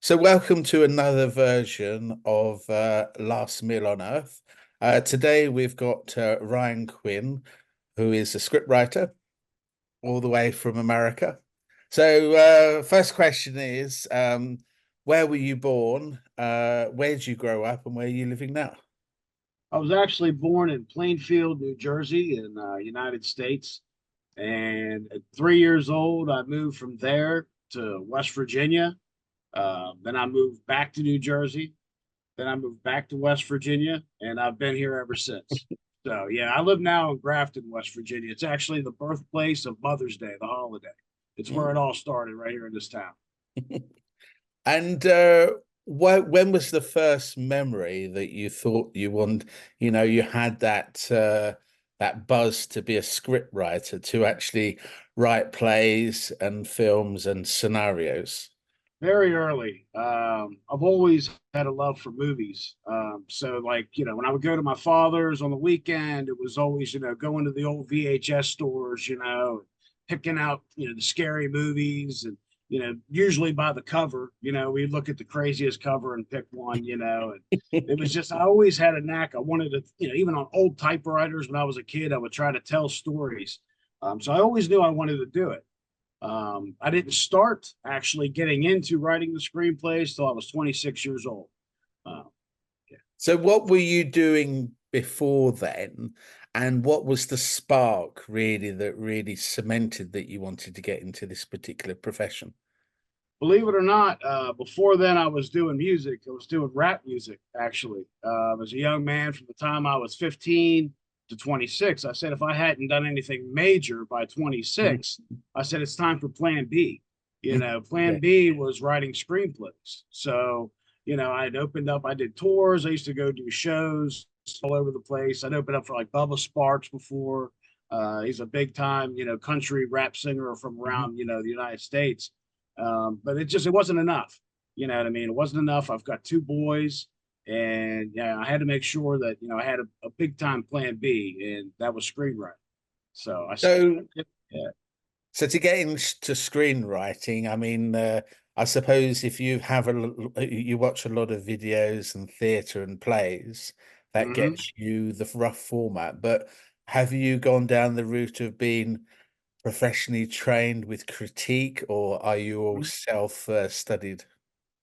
So, welcome to another version of Last Meal on Earth. Today, we've got Ryan Quinn, who is a scriptwriter all the way from America. So, first question is, where were you born? Where did you grow up, and where are you living now? I was actually born in Plainfield, New Jersey, in United States. And at 3 years old, I moved from there to West Virginia. Then I moved back to New Jersey. Then I moved back to West Virginia, and I've been here ever since. So yeah, I live now in Grafton, West Virginia. It's actually the birthplace of Mother's Day, the holiday. It's where it all started, right here in this town. And when was the first memory that you thought you want, you had that buzz to be a script writer, to actually write plays and films and scenarios? Very early. I've always had a love for movies. So, like, when I would go to my father's on the weekend, it was always, going to the old VHS stores, picking out, the scary movies and, usually by the cover, we'd look at the craziest cover and pick one, and it was just, I always had a knack. I wanted to, even on old typewriters when I was a kid, I would try to tell stories. So I always knew I wanted to do it. I didn't start actually getting into writing the screenplays till I was 26 years old. Uh, yeah. So what were you doing before then? And what was the spark really that really cemented that you wanted to get into this particular profession? Believe it or not, before then I was doing music. I was doing rap music actually. As a young man, from the time I was 15 to 26, I said if I hadn't done anything major by 26, I said it's time for Plan B. Plan Yeah. B was writing screenplays. So, I'd opened up. I did tours. I used to go do shows all over the place. I'd opened up for like Bubba Sparks before. He's a big time, country rap singer from Mhm. around, the United States. But it wasn't enough. You know what I mean? It wasn't enough. I've got two boys, and yeah, I had to make sure that I had a big time plan B, and that was screenwriting. So So yeah. So to get into screenwriting, I mean, I suppose if you you watch a lot of videos and theatre and plays, that Mm-hmm. gets you the rough format. But have you gone down the route of being professionally trained with critique, or are you all self-studied?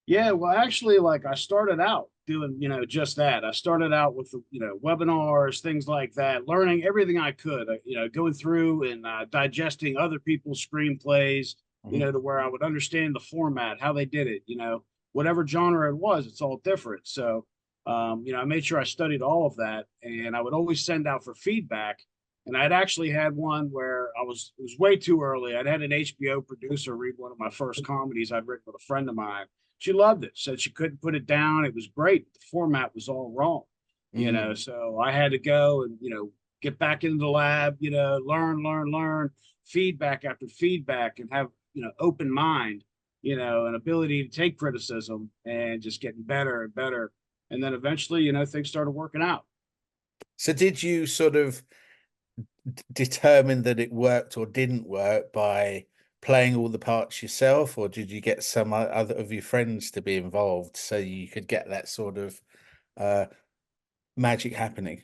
Yeah, well, actually, like I started out doing, just that. I started out with, webinars, things like that, learning everything I could, going through and digesting other people's screenplays, Mhm. to where I would understand the format, how they did it, whatever genre it was, it's all different. So, I made sure I studied all of that, and I would always send out for feedback. And I'd actually had one where it was way too early. I'd had an HBO producer read one of my first comedies I'd written with a friend of mine. She loved it, said she couldn't put it down. It was great. The format was all wrong, Mm. so I had to go and, get back into the lab, learn, feedback after feedback, and have, open mind, an ability to take criticism and just getting better and better. And then eventually, things started working out. So did you sort of determine that it worked or didn't work by playing all the parts yourself, or did you get some other of your friends to be involved so you could get that sort of uh, magic happening?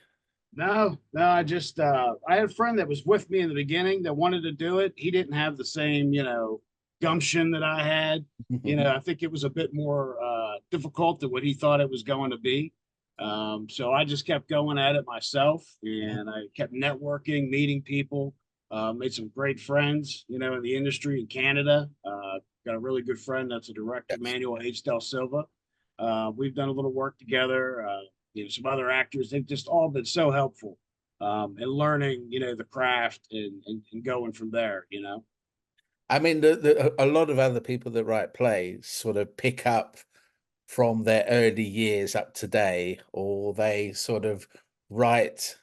No, I had a friend that was with me in the beginning that wanted to do it. He didn't have the same, gumption that I had. I think it was a bit more difficult than what he thought it was going to be. So I just kept going at it myself, and I kept networking, meeting people, made some great friends, in the industry in Canada. Got a really good friend that's a director, Yes. Manuel Da Silva. We've done a little work together. Some other actors. They've just all been so helpful in learning, the craft and going from there. I mean, a lot of other people that write plays sort of pick up from their early years up to today, or they sort of write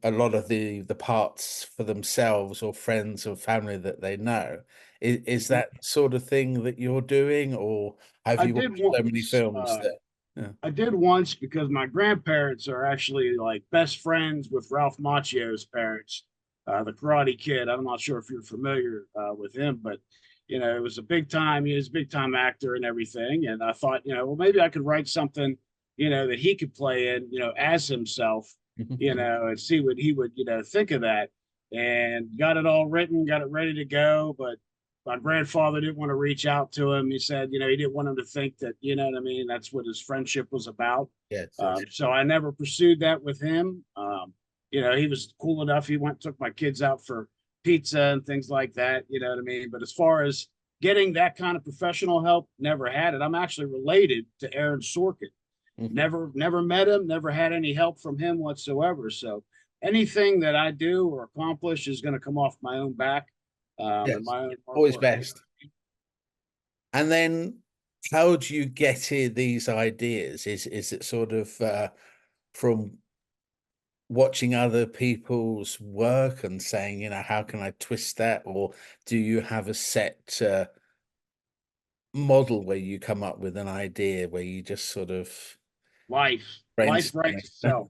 a lot of the parts for themselves or friends or family that they know. Is Mhm. that sort of thing that you're doing, or have I you did watched so many once. films that? Yeah. I did once because my grandparents are actually like best friends with Ralph Macchio's parents, the Karate Kid. I'm not sure if you're familiar with him, but it was a big time. He was a big time actor and everything. And I thought, well, maybe I could write something, that he could play in, as himself, and see what he would, think of that. And got it all written, got it ready to go. But my grandfather didn't want to reach out to him. He said, he didn't want him to think that, what I mean? That's what his friendship was about. Yes, yes. So I never pursued that with him. He was cool enough. He took my kids out for pizza and things like that. You know what I mean? But as far as getting that kind of professional help, never had it. I'm actually related to Aaron Sorkin. Mhm. Never met him, never had any help from him whatsoever. So anything that I do or accomplish is going to come off my own back, and Yes, my own hard always work. best. And then how do you get these ideas? Is it sort of from watching other people's work and saying, how can I twist that? Or do you have a set model where you come up with an idea where you just sort of Life brainstorm writes it? itself.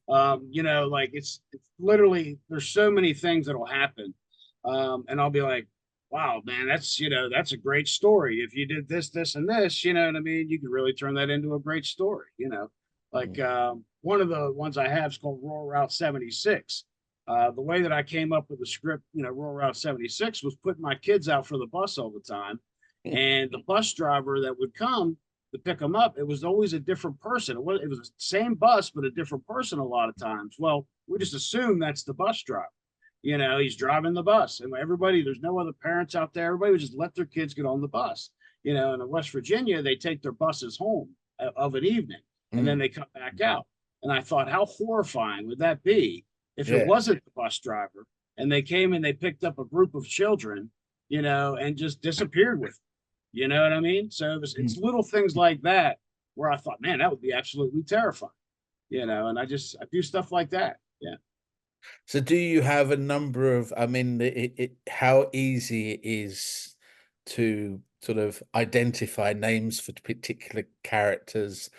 Like it's literally, there's so many things that'll happen. And I'll be like, wow, man, that's a great story. If you did this, and this, you know what I mean? You could really turn that into a great story. Like one of the ones I have is called Rural Route 76. The way that I came up with the script, Rural Route 76 was putting my kids out for the bus all the time. And the bus driver that would come to pick them up, it was always a different person. It was the same bus, but a different person a lot of times. Well, we just assume that's the bus driver. He's driving the bus, and everybody, there's no other parents out there. Everybody would just let their kids get on the bus. And in West Virginia, they take their buses home of an evening, and then Mm, they come back out. And I thought, how horrifying would that be if it yeah. wasn't the bus driver and they came and they picked up a group of children, and just disappeared with them. You know what I mean? So it's Mm. little things like that where I thought, man, that would be absolutely terrifying. And I do stuff like that. Yeah. So do you have a number of, I mean, how easy it is to sort of identify names for particular characters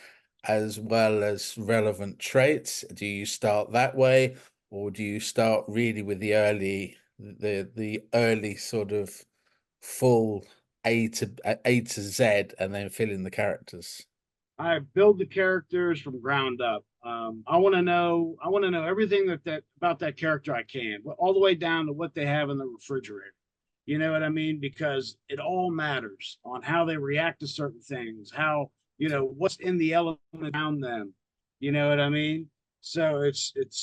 as well as relevant traits? Do you start that way, or do you start really with the early sort of full A to Z and then fill in the characters? I build the characters from ground up. I want to know. I want to know everything that about that character I can, all the way down to what they have in the refrigerator. You know what I mean? Because it all matters on how they react to certain things, how what's in the element around them. You know what I mean? So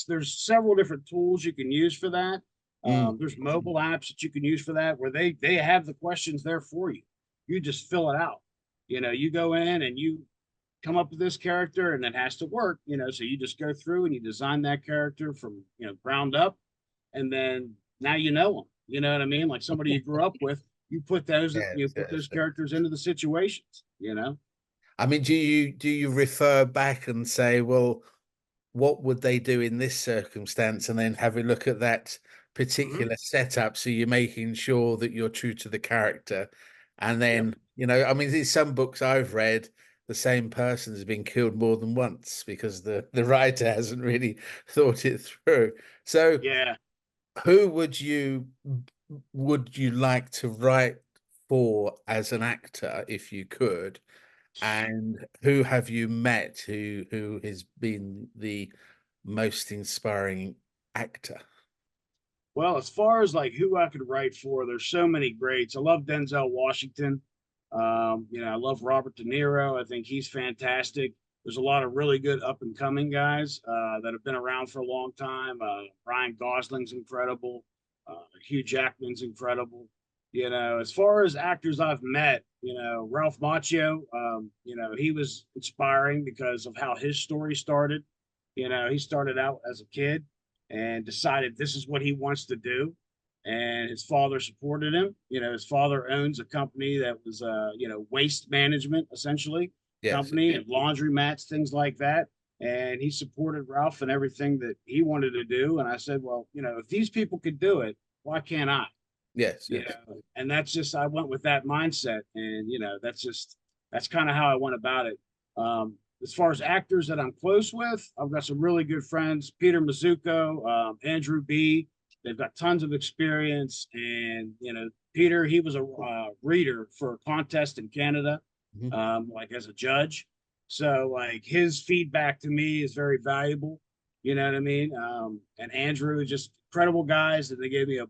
there's several different tools you can use for that. Mm, There's mobile apps that you can use for that where they have the questions there for you. You just fill it out. You go in and you come up with this character, and it has to work. So you just go through and you design that character from ground up, and then now them. You know what I mean? Like somebody you grew up with, yes, you put those yes. characters into the situations. I mean, do you refer back and say, well, what would they do in this circumstance, and then have a look at that Mm-hmm. particular setup, so you're making sure that you're true to the character? And Yep. then, I mean, there's some books I've read, the same person has been killed more than once because the writer hasn't really thought it through. So Yeah. who would you like to write for as an actor if you could? And who have you met who has been the most inspiring actor? Well, as far as like who I could write for, there's so many greats. I love Denzel Washington. I love Robert De Niro. I think he's fantastic. There's a lot of really good up and coming guys that have been around for a long time. Ryan Gosling's incredible. Hugh Jackman's incredible. As far as actors I've met, Ralph Macchio, he was inspiring because of how his story started. He started out as a kid and decided this is what he wants to do. And his father supported him. His father owns a company that was, waste management, essentially, Yes. company and laundry mats, things like that. And he supported Ralph and everything that he wanted to do. And I said, well, if these people could do it, why can't I? Yes, you yes. know and that's just, I went with that mindset, and that's kind of how I went about it. As far as actors that I'm close with, I've got some really good friends: Peter Mazzucco, Andrew B. They've got tons of experience. And, Peter, he was a reader for a contest in Canada, Mhm. like as a judge. So, like, his feedback to me is very valuable. You know what I mean? And Andrew, just incredible guys, and they gave me a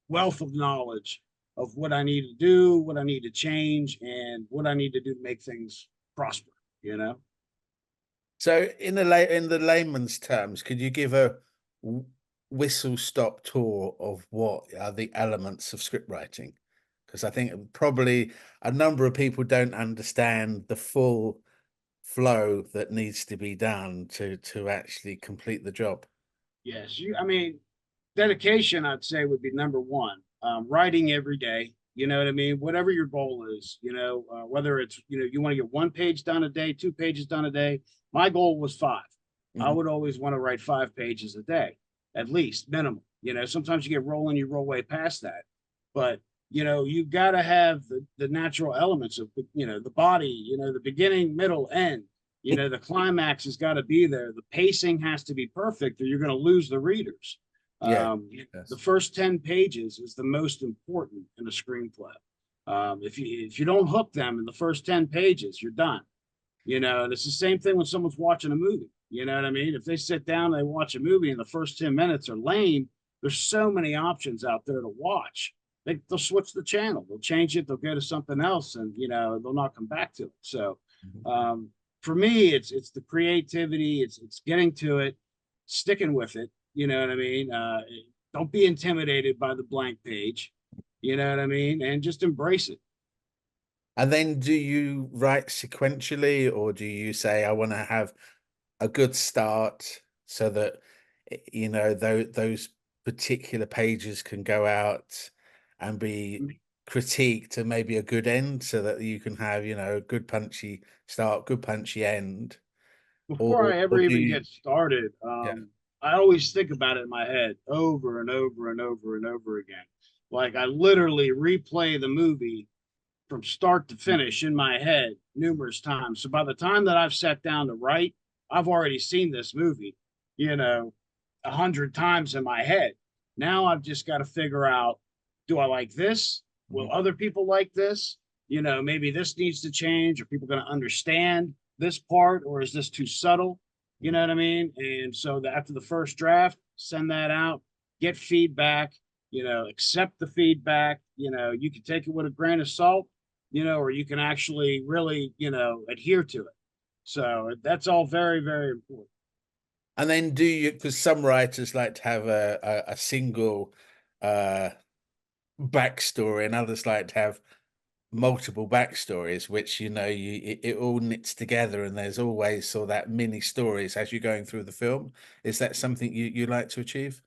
wealth of knowledge of what I need to do, what I need to change, and what I need to do to make things prosper. You know? So in the layman's terms, could you give a whistle stop tour of what are the elements of script writing? Because I think probably a number of people don't understand the full flow that needs to be done to actually complete the job. Yes. I mean, dedication, I'd say, would be number one. Writing every day. You know what I mean? Whatever your goal is, whether it's, you want to get 1 page done a day, 2 pages done a day. My goal was five. I Mhm. would always want to write 5 pages a day, at least minimum. Sometimes you get rolling, you roll way past that. But, you got to have the natural elements of, the body, the beginning, middle, end. The climax has got to be there. The pacing has to be perfect, or you're going to lose the readers. Yeah. Um, the Yes. first 10 pages is the most important in a screenplay. If you don't hook them in the first 10 pages, you're done. And it's the same thing when someone's watching a movie. You know what I mean? If they sit down, they watch a movie and the first 10 minutes are lame, there's so many options out there to watch. They'll switch the channel, they'll change it, they'll go to something else, and they'll not come back to it. So Mhm. for me, it's the creativity, it's getting to it, sticking with it. You know what I mean? Don't be intimidated by the blank page. You know what I mean? And just embrace it. And then do you write sequentially, or do you say, I want to have a good start so that those particular pages can go out and be critiqued to maybe a good end so that you can have, a good punchy start, good punchy end? Before I Or ever do even you, get started, yeah. I always think about it in my head over and over and over and over again. Like, I literally replay the movie from start to finish in my head numerous times. So by the time that I've sat down to write, I've already seen this movie, you know, 100 times in my head. Now I've just got to figure out, do I like this? Will Mhm. other people like this? Maybe this needs to change. Are people going to understand this part, or is this too subtle? You know what I mean? And so after the first draft, send that out, get feedback, accept the feedback. You can take it with a grain of salt, or you can actually really, adhere to it. So that's all very, very important. And then do you, because some writers like to have a single uh backstory and others like to have multiple backstories, which it all knits together, and there's always sort of that mini stories as you're going through the film. Is that something you like to achieve?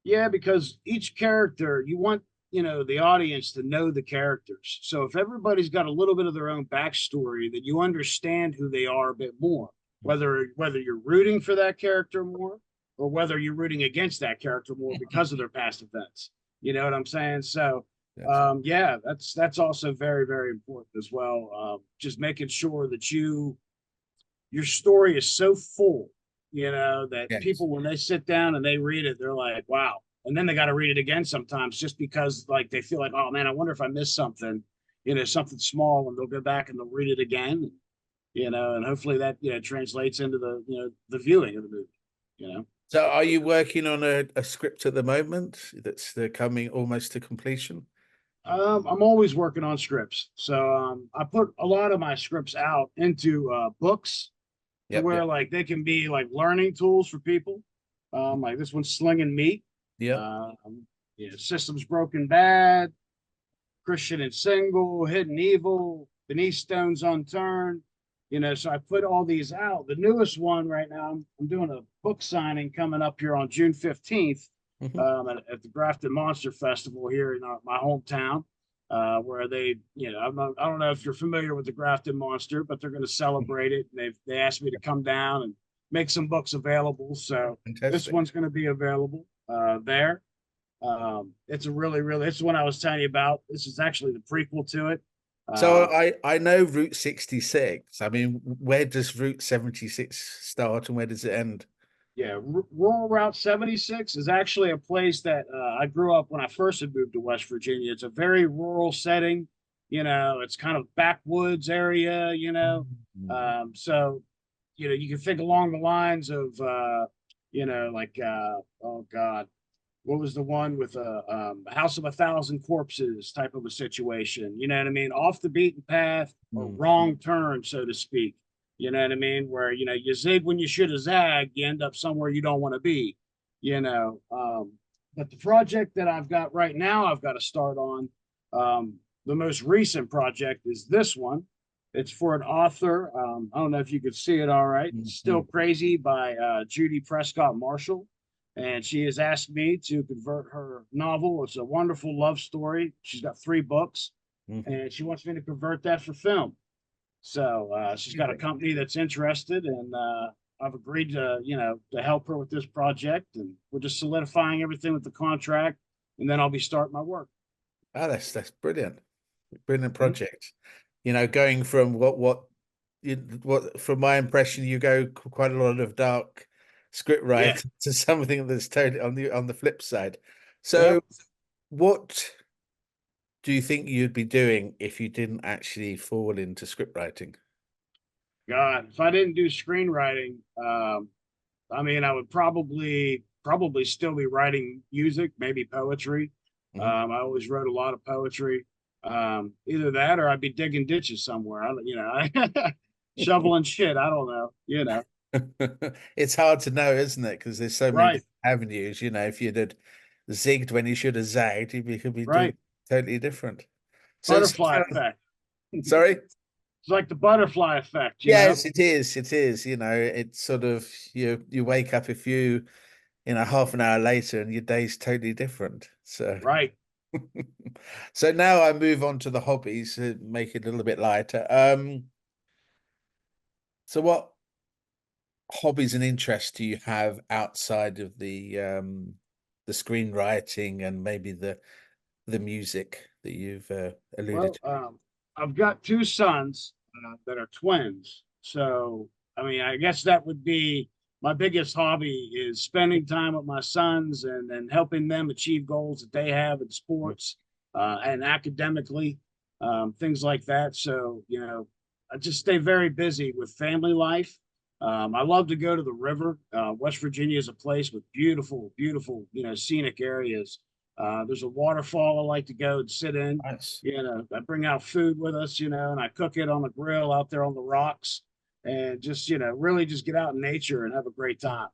Yeah, because each character, you want, the audience to know the characters. So if everybody's got a little bit of their own backstory, that you understand who they are a bit more, whether you're rooting for that character more, or whether you're rooting against that character more because of their past events. You know what I'm saying? So Yes. yeah, that's also very, very important as well. Just making sure that your story is so full, that Yes. people, when they sit down and they read it, they're like, wow. And then they got to read it again sometimes just because, like, they feel like, oh man, I wonder if I missed something, something small, and they'll go back and they'll read it again, and hopefully that, translates into the viewing of the movie, you know. So are you working on a script at the moment that's coming almost to completion? I'm always working on scripts. So I put a lot of my scripts out into books to Yep, where, yep, like, they can be like learning tools for people. Like this one's Slinging Meat. yep. Um, Systems Broken Bad, Christian and Single, Hidden Evil, Beneath Stones Unturned. So I put all these out. The newest one right now, I'm doing a book signing coming up here on June 15th, Mhm. at the Grafton Monster Festival here in my hometown, where I don't know if you're familiar with the Grafton Monster, but they're going to celebrate it. And they asked me to come down and make some books available. So this Fantastic. one's going to be available there. It's a really, really, it's the one I was telling you about. This is actually the prequel to it. So Um, I know Route 66. I mean, where does Route 76 start and where does it end? Yeah, rural Route 76 is actually a place that I grew up when I first had moved to West Virginia. It's a very rural setting, it's kind of backwoods area, Mm. So, you can think along the lines of, like, oh God, what was the one with a House of a Thousand Corpses type of a situation? You know what I mean? Off the beaten path or Mm. wrong turn, so to speak. You know what I mean? Where you zig when you should have zagged, you end up somewhere you don't want to be. You know, but the project that I've got right now, I've got to start on. The most recent project is this one. It's for an author. I don't know if you could see it. All right, Still Mhm. Crazy by Judy Prescott Marshall, and she has asked me to convert her novel. It's a wonderful love story. She's got 3 books, Mhm. and she wants me to convert that for film. So she's got a company that's interested, and I've agreed to help her with this project, and we're just solidifying everything with the contract, and then I'll be starting my work. Oh, that's brilliant. Brilliant Mhm. project. Going from what from my impression, you go quite a lot of dark script Yeah. writing to something that's totally on the flip side. So, Yep. what do you think you'd be doing if you didn't actually fall into script writing? God, if I didn't do screenwriting, I mean, I would probably still be writing music, maybe poetry. Mhm. I always wrote a lot of poetry. Either that, or I'd be digging ditches somewhere. Shoveling shit. I don't know. It's hard to know, isn't it? Because there's so many Right, different avenues. If you'd had zigged when you should have zagged, you could be doing right. totally different. So Butterfly effect. sorry. It's like the butterfly effect. Yes, it is. It is. It's sort of you wake up half an hour later and your day's totally different. So Right. so now I move on to the hobbies, make it a little bit lighter. So what hobbies and interests do you have outside of the screenwriting and maybe the music that you've alluded Well, to? I've got 2 sons that are twins. So, I mean, I guess that would be my biggest hobby is spending time with my sons and helping them achieve goals that they have in sports and academically, things like that. So, I just stay very busy with family life. I love to go to the river. West Virginia is a place with beautiful, beautiful, scenic areas. There's a waterfall I like to go and sit in. Nice. I bring out food with us, and I cook it on the grill out there on the rocks, and just, really just get out in nature and have a great time.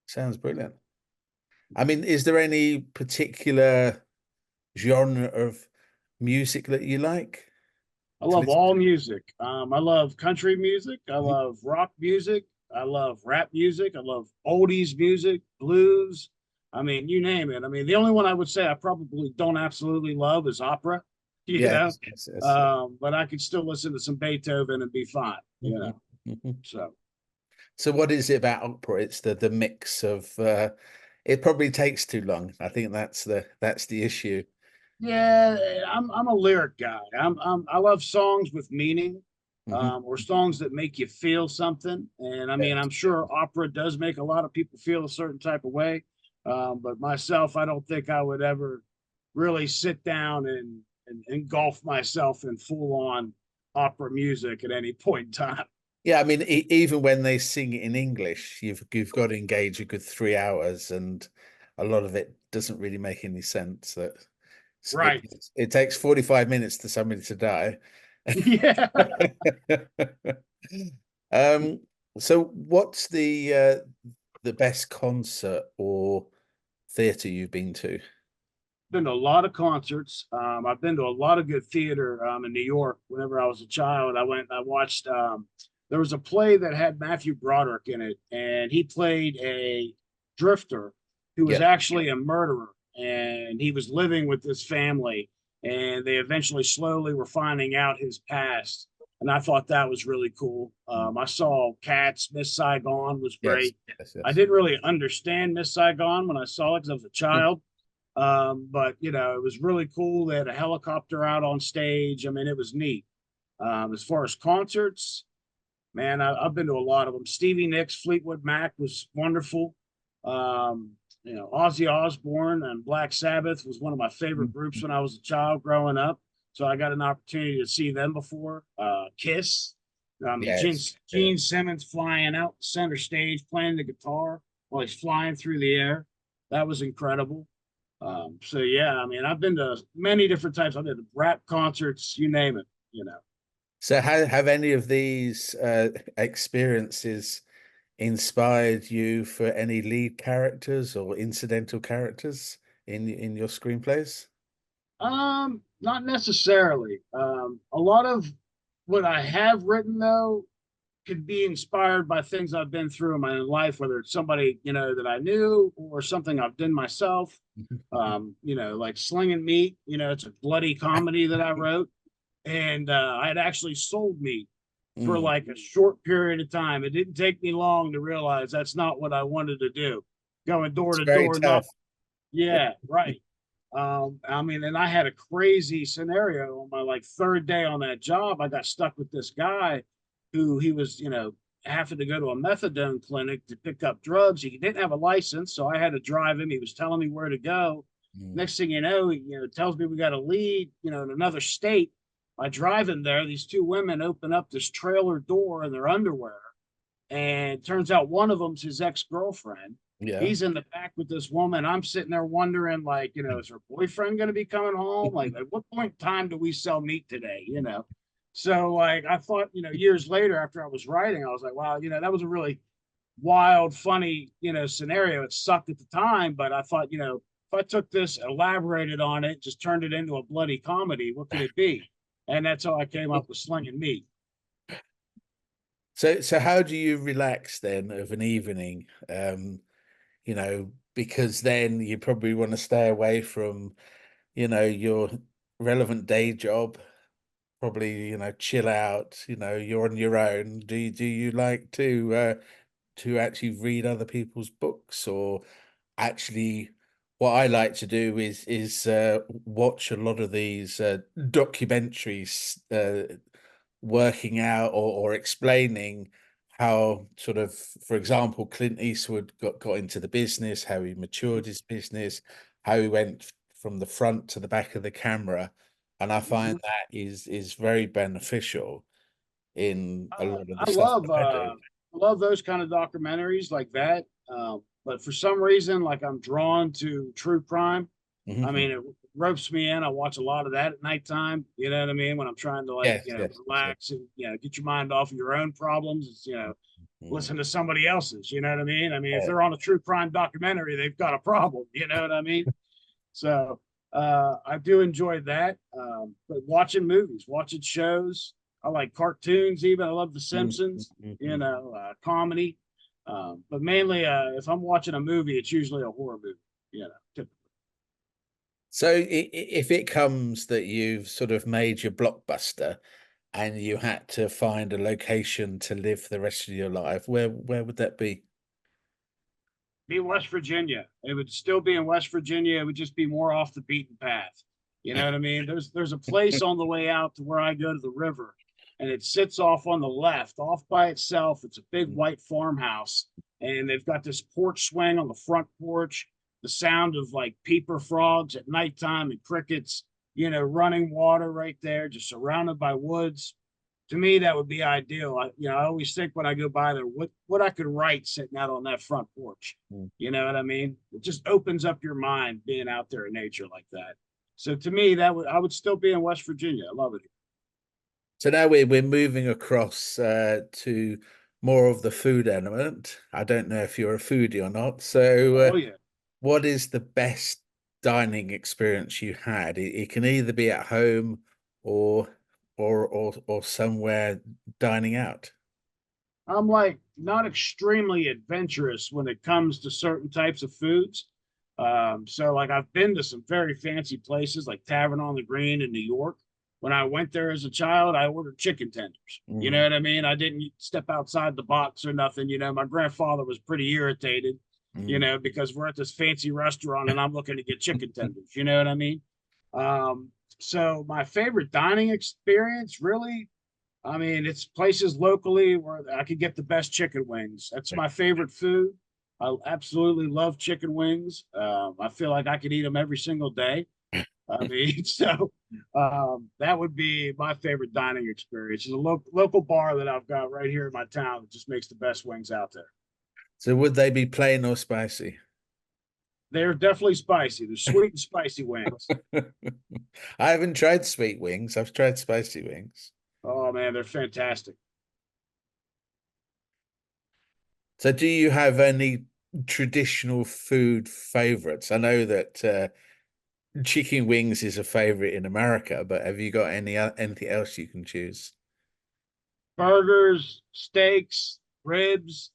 Sounds brilliant. I mean, is there any particular genre of music that you like I to love listen all to? music. I love country music. I Mhm. love rock music. I love rap music. I love oldies music, blues. I mean, you name it. I mean, the only one I would say I probably don't absolutely love is opera, you know. Yes, yes, yes. But I could still listen to some Beethoven and be fine. Mhm, mhm. So So what is it about opera? It's the mix of it probably takes too long. I think that's the issue. yeah, I'm a lyric guy. I love songs with meaning, Hmm. or songs that make you feel something. And I mean, Yes, I'm sure opera does make a lot of people feel a certain type of way. But myself, I don't think I would ever really sit down and engulf myself in full on opera music at any point in time. yeah. I mean, even when they sing it in English, you've got to engage a good 3 hours, and a lot of it doesn't really make any sense. That it Right. it takes 45 minutes to somebody to die. Yeah. Um, so what's the best concert or theatre you've been to? Been to a lot of concerts. I've been to a lot of good theater in New York. Whenever I was a child, I went and I watched. There was a play that had Matthew Broderick in it, and he played a drifter who was Yeah. actually a murderer, and he was living with this family, and they eventually slowly were finding out his past. And I thought that was really cool. I saw Cats, Miss Saigon was Yes, great. yes, I yes. didn't really understand Miss Saigon when I saw it because I was a child, but it was really cool. They had a helicopter out on stage. I mean, it was neat. As far as concerts, Man, I've been to a lot of them. Stevie Nicks, Fleetwood Mac was wonderful. Um, Ozzy Osbourne and Black Sabbath was one of my favorite groups when I was a child growing up. So I got an opportunity to see them before. Kiss. Gene, Yes. Yeah. Gene Simmons flying out center stage playing the guitar while he's flying through the air. That was incredible. So yeah, I mean, I've been to many different types. I've been to rap concerts, you name it, you know. So have any of these experiences inspired you for any lead characters or incidental characters in your screenplays? Not necessarily. A lot of what I have written though could be inspired by things I've been through in my life, whether it's somebody, that I knew or something I've done myself. Like Slinging Meat, it's a bloody comedy that I wrote. And I had actually sold meat for Mm. like a short period of time. It didn't take me long to realize that's not what I wanted to do. Going door It's to very door, not, tough. yeah, right. I mean, and I had a crazy scenario on my like third day on that job. I got stuck with this guy who he was, having to go to a methadone clinic to pick up drugs. He didn't have a license, so I had to drive him. He was telling me where to go. Mm. Next thing you know, he, tells me we got a lead, in another state. I drive him there. These two women open up this trailer door in their underwear, and it turns out one of them's his ex-girlfriend. Yeah. He's in the back with this woman. I'm sitting there wondering, like, is her boyfriend going to be coming home? Like, at what point in time do we sell meat today? So like I thought, years later after I was writing, I was like, wow, that was a really wild, funny, scenario. It sucked at the time, but I thought, if I took this, elaborated on it, just turned it into a bloody comedy, what could it be? And that's how I came up with Slinging Meat. So how do you relax then of an evening? Because then you probably want to stay away from, your relevant day job, probably, chill out, you're on your own. Do you like to actually read other people's books, or actually what I like to do is watch a lot of these documentaries working out or explaining how sort of, for example, Clint Eastwood got into the business, how he matured his business, how he went from the front to the back of the camera. And I find Mhm. that is very beneficial in a lot of the I stuff love that I do. those kind of documentaries like that. But for some reason, like I'm drawn to true crime. I Mhm. mean, it ropes me in. I watch a lot of that at nighttime. You know what I mean? When I'm trying to like, Yes, yes, yes. relax and get your mind off of your own problems. It's Mhm. listen to somebody else's. You know what I mean? I mean, if Yeah. they're on a true crime documentary, they've got a problem. You know what I mean? So I do enjoy that. But watching movies, watching shows. I like cartoons even. I love The Mhm. Simpsons, Mhm. comedy. But mainly, if I'm watching a movie, it's usually a horror movie, typically. So if it comes that you've sort of made your blockbuster and you had to find a location to live the rest of your life, where would that be? Be West Virginia. It would still be in West Virginia. It would just be more off the beaten path. You know what I mean? There's a place on the way out to where I go to the river, and it sits off on the left, off by itself. It's a big white farmhouse, and they've got this porch swing on the front porch. The sound of like peeper frogs at nighttime and crickets, running water right there, just surrounded by woods. To me, that would be ideal. I always think when I go by there, what I could write sitting out on that front porch. Mm. You know what I mean? It just opens up your mind being out there in nature like that. So to me, I would still be in West Virginia. I love it. So now we're moving across to more of the food element. I don't know if you're a foodie or not. So Oh yeah. what is the best dining experience you had? It can either be at home or or somewhere dining out. I'm like not extremely adventurous when it comes to certain types of foods. So like I've been to some very fancy places like Tavern on the Green in New York. When I went there as a child, I ordered chicken tenders. You know Mm, what I mean? I didn't step outside the box or nothing. My grandfather was pretty irritated, mm. because we're at this fancy restaurant and I'm looking to get chicken tenders. You know what I mean? Um, so my favorite dining experience really I mean, it's places locally where I could get the best chicken wings. That's my favorite food. I absolutely love chicken wings. I feel like I could eat them every single day. I mean, so that would be my favorite dining experience. Is a local bar that I've got right here in my town that just makes the best wings out there. So would they be plain or spicy? They're definitely spicy. They're sweet and spicy wings. I haven't tried sweet wings. I've tried spicy wings. Oh man, they're fantastic. So do you have any traditional food favorites? I know that chicken wings is a favorite in America, but have you got anything else you can choose? Burgers, steaks, ribs,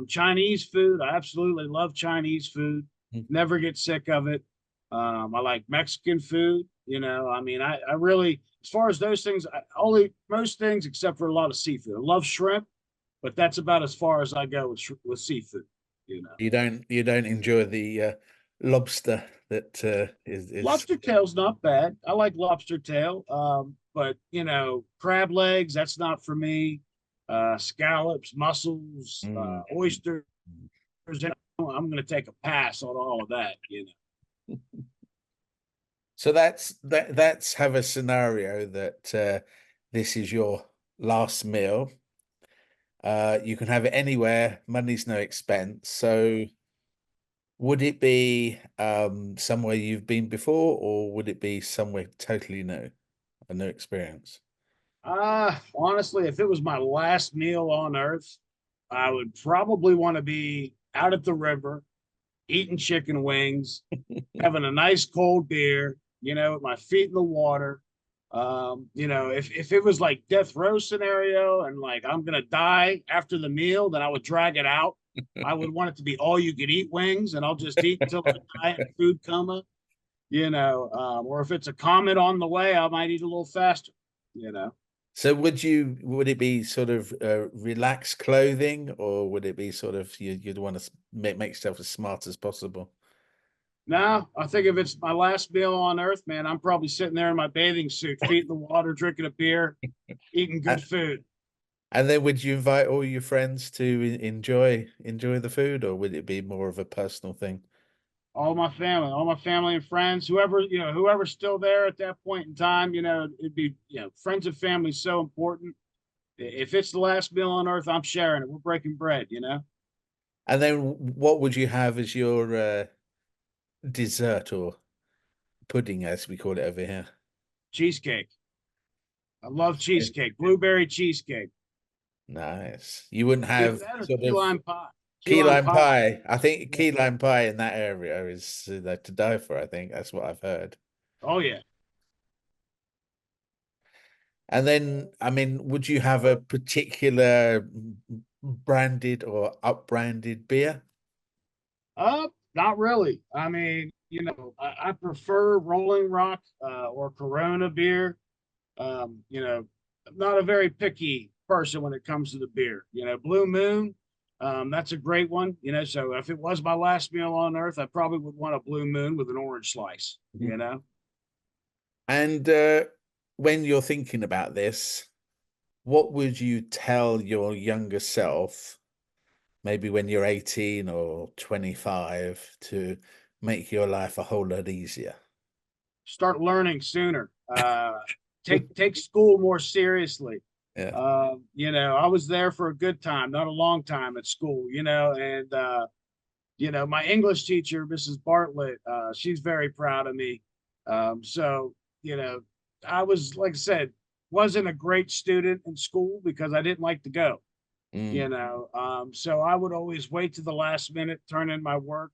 Chinese food. I absolutely love Chinese food. Never get sick of it. I like Mexican food. You know, I mean, I really, as far as those things, I only most things except for a lot of seafood. I love shrimp, but that's about as far as I go with seafood. You know, You don't enjoy the lobster that is lobster tail's not bad. I like lobster tail. But you know, crab legs, that's not for me. Scallops, mussels, Mm. oysters. I'm going to take a pass on all of that. You know. So that's have a scenario that this is your last meal. You can have it anywhere, money's no expense. So would it be somewhere you've been before, or would it be somewhere totally new, a new experience? Honestly, if it was my last meal on earth, I would probably want to be out at the river, eating chicken wings, having a nice cold beer, you know, with my feet in the water. You know, if it was like death row scenario and like I'm gonna die after the meal, then I would drag it out. I would want it to be all you could eat wings, and I'll just eat until I die in food coma, you know. Or if it's a comet on the way, I might eat a little faster, you know. So would it be sort of relaxed clothing, or would it be sort of you'd want to make yourself as smart as possible? No, I think if it's my last meal on earth, man, I'm probably sitting there in my bathing suit, feet in the water, drinking a beer, eating Uh, good food. And then would you invite all your friends to enjoy the food, or would it be more of a personal thing? All my family and friends, whoever, you know, whoever's still there at that point in time, you know, it'd be, you know, friends and family is so important. If it's the last meal on earth, I'm sharing it. We're breaking bread, you know. And then what would you have as your dessert or pudding, as we call it over here? Cheesecake. I love cheesecake, blueberry cheesecake. Nice. You wouldn't Either have that or sort key of lime pie. Key key lime lime pie. pie. I think Yeah. key lime pie in that area is to die for. I think that's what I've heard. Oh yeah. And then, I mean, would you have a particular branded or up-branded beer? Not really. I mean, you know, I prefer Rolling Rock or Corona beer. You know, I'm not a very picky person when it comes to the beer. You know, Blue Moon, that's a great one. You know, so if it was my last meal on earth, I probably would want a Blue Moon with an orange slice. Mhm. You know, And when you're thinking about this, what would you tell your younger self, maybe when you're 18 or 25, to make your life a whole lot easier? start learning sooner. Take school more seriously. Yeah. You know, I was there for a good time, not a long time at school. You know, and you know, my English teacher, Mrs. Bartlett, she's very proud of me. So, you know, I was, like I said, wasn't a great student in school because I didn't like to go, you Mm. know. So I would always wait to the last minute, turn in my work,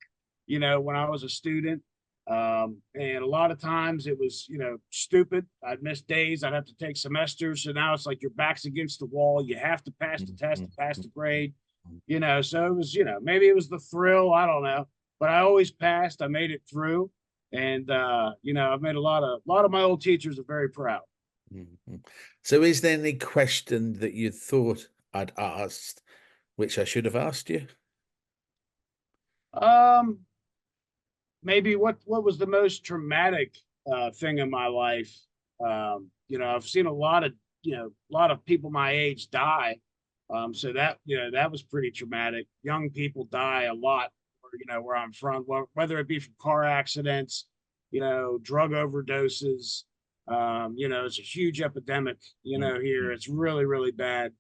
you know, when I was a student. And a lot of times it was, you know, stupid. I'd miss days, I'd have to take semesters. So now it's like your back's against the wall. You have to pass the Mm, test mm, to pass mm, the grade, mm. you know. So it was, you know, maybe it was the thrill, I don't know, but I always passed. I made it through, and you know, I've made a lot of my old teachers are very proud. Mhm. So is there any question that you thought I'd asked, which I should have asked you? um Maybe what was the most traumatic thing in my life. You know, I've seen a lot of a lot of people my age die. So that, that was pretty traumatic. Young people die a lot, where I'm from, whether it be from car accidents, drug overdoses. It's a huge epidemic, here. It's really, really bad.